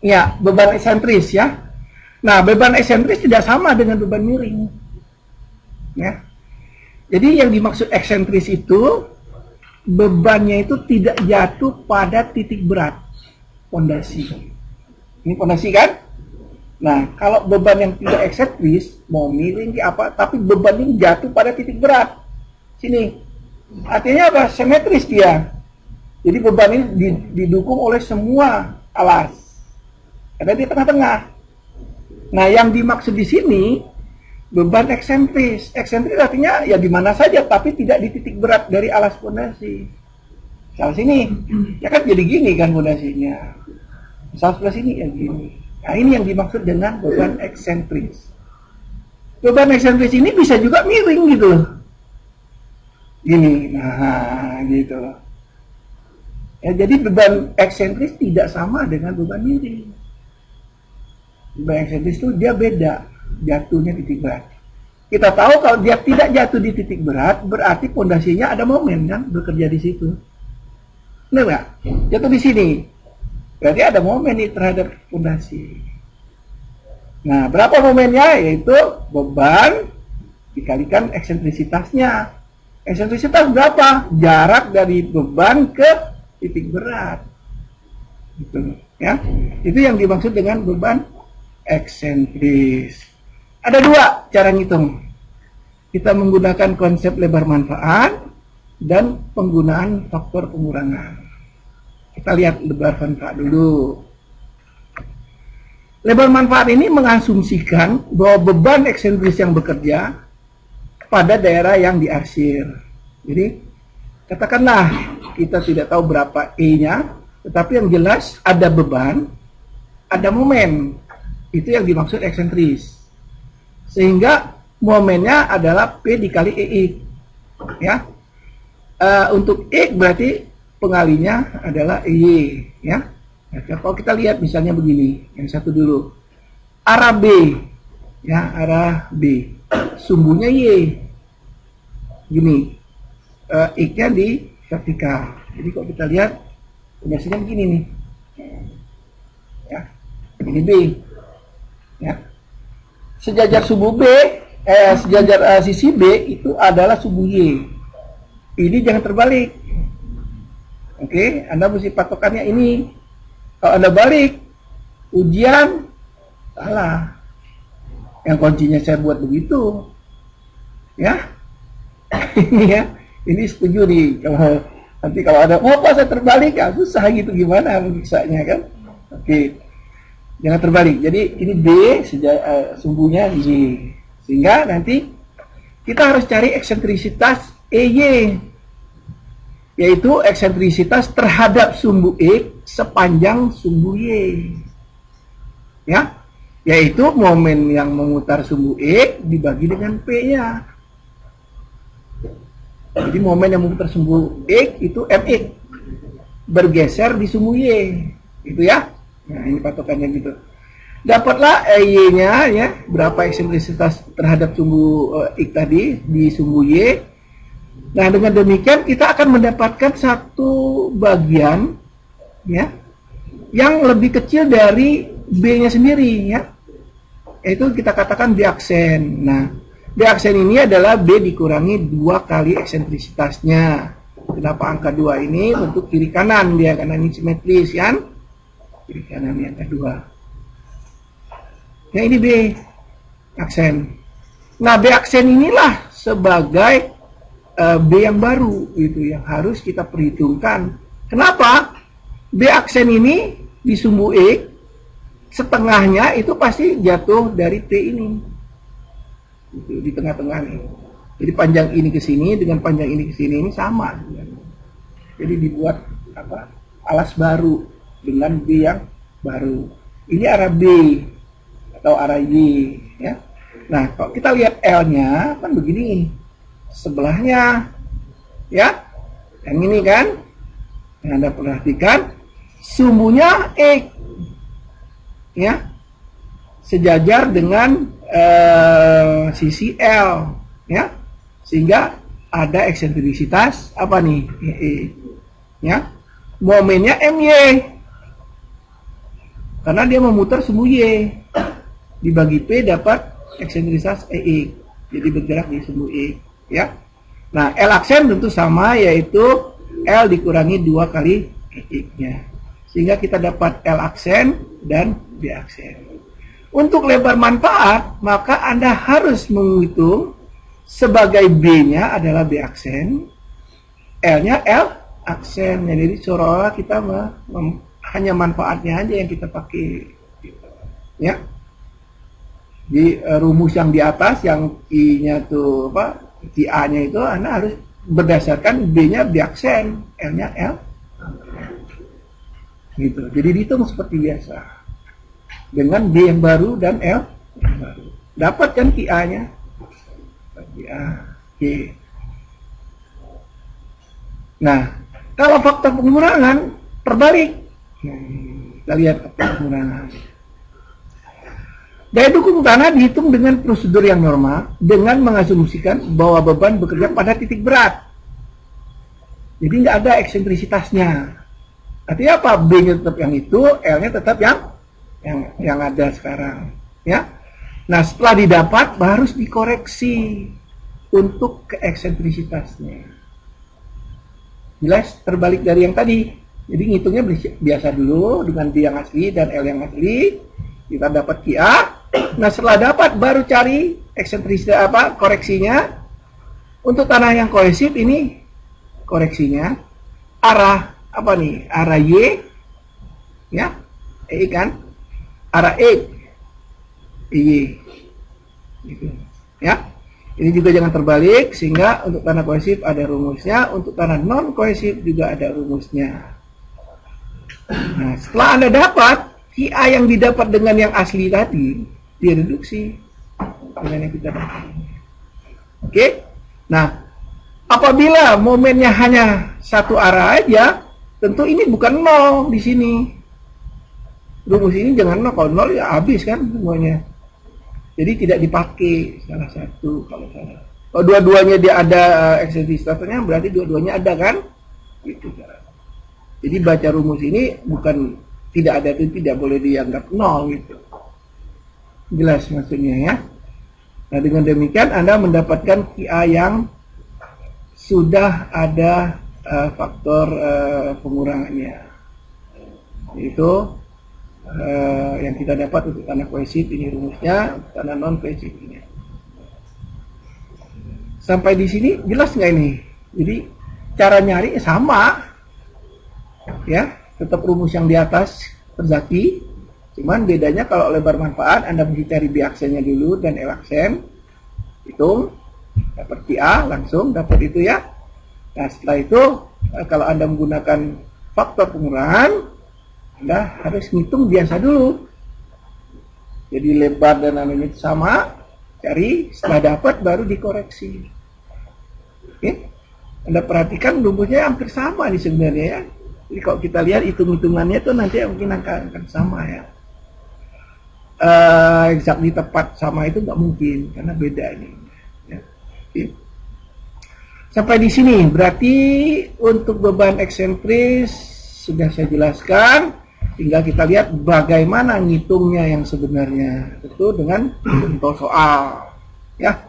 Ya, beban eksentris ya. Nah, beban eksentris tidak sama dengan beban miring. Ya. Jadi yang dimaksud eksentris itu bebannya itu tidak jatuh pada titik berat pondasi. Ini pondasi kan? Nah, kalau beban yang tidak eksentris, mau miring apa, tapi beban ini jatuh pada titik berat. Sini. Artinya apa? Simetris dia. Jadi beban ini didukung oleh semua alas. Ada di tengah-tengah. Nah, yang dimaksud di sini beban eksentris. Eksentris artinya ya di mana saja, tapi tidak di titik berat dari alas pondasi. Misal sini, ya kan jadi gini kan pondasinya. Misal sebelah sini ya gini. Nah, ini yang dimaksud dengan beban eksentris. Beban eksentris ini bisa juga miring gitu loh. Gini, nah gitu loh. Ya, jadi beban eksentris tidak sama dengan beban miring. Beban eksentris itu dia beda, jatuhnya titik berat. Kita tahu kalau dia tidak jatuh di titik berat, berarti pondasinya ada momen kan bekerja di situ. Benar nggak? Jatuh di sini, berarti ada momen nih terhadap pondasi. Nah, berapa momennya? Yaitu beban dikalikan eksentrisitasnya. Eksentrisitas berapa? Jarak dari beban ke titik berat. Gitu, ya. Itu yang dimaksud dengan beban eksentris. Ada dua cara ngitung. Kita menggunakan konsep lebar manfaat dan penggunaan faktor pengurangan. Kita lihat lebar manfaat dulu. Lebar manfaat ini mengasumsikan bahwa beban eksentris yang bekerja pada daerah yang diarsir. Jadi, katakanlah kita tidak tahu berapa E-nya, tetapi yang jelas ada beban, ada momen. Itu yang dimaksud eksentris. Sehingga momennya adalah P dikali EX. Ya. Untuk X berarti pengalinya adalah EY. Ya. Nah, kalau kita lihat misalnya begini, yang satu dulu. Arah B. Ya, arah B. Sumbunya Y. Gini. X-nya di vertikal. Jadi kalau kita lihat, biasanya begini nih. Ya. Ini B. Ya. Sejajar sumbu B, sejajar sisi B itu adalah sumbu Y. Ini jangan terbalik. Oke, Anda mesti patokannya ini. Kalau Anda balik, ujian salah. Yang kuncinya saya buat begitu. Ya. Ini ya. Ini setuju nih. Nanti kalau ada, oh apa saya terbalik, ya susah gitu gimana mengiksanya kan. Oke. Jangan terbalik. Jadi ini B, sumbunya Y. Sehingga nanti kita harus cari eksentrisitas EY. Yaitu eksentrisitas terhadap sumbu X sepanjang sumbu Y. Ya. Yaitu momen yang memutar sumbu X dibagi dengan P-nya. Jadi momen yang memutar sumbu X itu Mx. Bergeser di sumbu Y. Gitu ya. Nah, ini patokannya gitu. Dapatlah Y-nya ya, berapa eksentrisitas terhadap sumbu X tadi di sumbu Y. Nah, dengan demikian kita akan mendapatkan satu bagian ya yang lebih kecil dari B-nya sendiri ya. Yaitu kita katakan B aksen. Nah, B aksen ini adalah B dikurangi 2 kali eksentrisitasnya. Kenapa angka 2 ini bentuk kiri kanan dia karena ini simetris kan? Kiri kanan yang kedua. Nah, ini B aksen. Nah, B aksen inilah sebagai B yang baru gitu yang harus kita perhitungkan. Kenapa? B aksen ini di sumbu X setengahnya itu pasti jatuh dari T ini. Gitu, di tengah-tengah nih. Jadi panjang ini ke sini dengan panjang ini ke sini ini sama. Jadi dibuat apa? Alas baru dengan B yang baru. Ini arah B atau arah Y ya. Nah, kalau kita lihat L-nya kan begini. Sebelahnya ya. Yang ini kan. Yang Anda perhatikan sumbunya X. Ya. Sejajar dengan sisi L ya. Sehingga ada eksentrisitas apa nih? Ya. Momennya MY. Karena dia memutar sumbu Y. Dibagi P dapat eksentrisitas EX. Jadi bergerak di sumbu E. Ya. Nah, L aksen tentu sama, yaitu L dikurangi 2 kali EX-nya. Sehingga kita dapat L aksen dan B aksen. Untuk lebar manfaat, maka Anda harus menghitung sebagai B-nya adalah B aksen, L-nya L aksen. Jadi seolah-olah kita hanya manfaatnya aja yang kita pakai. Ya. Di rumus yang di atas, yang I-nya tuh A-nya itu Anda harus berdasarkan B-nya B aksen, L-nya L. Gitu. Jadi dihitung seperti biasa. Dengan B yang baru dan L yang baru. Dapat kan QA-nya? QA. Oke. Nah, kalau faktor pengurangan terbalik. Kita lihat faktor pengurangan. Daya dukung tanah dihitung dengan prosedur yang normal dengan mengasumsikan bahwa beban bekerja pada titik berat. Jadi nggak ada eksentrisitasnya. Artinya apa? B-nya tetap yang itu, L-nya tetap yang ada sekarang, ya. Nah, setelah didapat baru dikoreksi untuk keeksentrisitasnya. Jelas terbalik dari yang tadi. Jadi ngitungnya biasa dulu dengan B yang asli dan L yang asli. Kita dapat QA. Nah, setelah dapat baru cari eksentrisitas koreksinya. Untuk tanah yang kohesif ini koreksinya arah arah Y, ya, E kan? Arah X, Y, gitu. Ya, ini juga jangan terbalik, sehingga untuk tanah kohesif ada rumusnya, untuk tanah non kohesif juga ada rumusnya. Nah, setelah Anda dapat QA yang didapat dengan yang asli tadi, dia reduksi dengan yang kita dapat. Oke, nah apabila momennya hanya satu arah aja, tentu ini bukan nol di sini. Rumus ini jangan nol, kalau nol ya habis kan semuanya. Jadi tidak dipakai salah satu kalau salah. Kalau dua-duanya dia ada eksentrisitasnya, berarti dua-duanya ada kan? Gitu kan. Jadi baca rumus ini bukan tidak ada itu tidak boleh dianggap nol gitu. Jelas maksudnya ya. Nah, dengan demikian Anda mendapatkan QA yang sudah ada faktor pengurangannya. Itu yang kita dapat untuk tanah kohesif ini rumusnya, tanah non kohesif ini. Sampai di sini jelas nggak ini? Jadi cara nyari sama, ya, tetap rumus yang di atas terzaki. Cuman bedanya kalau lebar manfaat Anda mesti cari B aksennya dulu dan L aksen, hitung, dapat QA langsung dapat itu ya. Nah, setelah itu kalau Anda menggunakan faktor pengurangan, Anda harus ngitung biasa dulu. Jadi lebar dan anunya sama, cari, setelah dapat baru dikoreksi. Oke? Anda perhatikan rumusnya hampir sama nih sebenarnya ya. Jadi kalau kita lihat hitung-hitungannya tuh nanti mungkin akan sama ya. Exactly tepat sama itu nggak mungkin karena beda ini. Ya. Oke. Sampai di sini berarti untuk beban eksentris sudah saya jelaskan. Tinggal kita lihat bagaimana ngitungnya yang sebenarnya. Itu dengan contoh soal. Ya.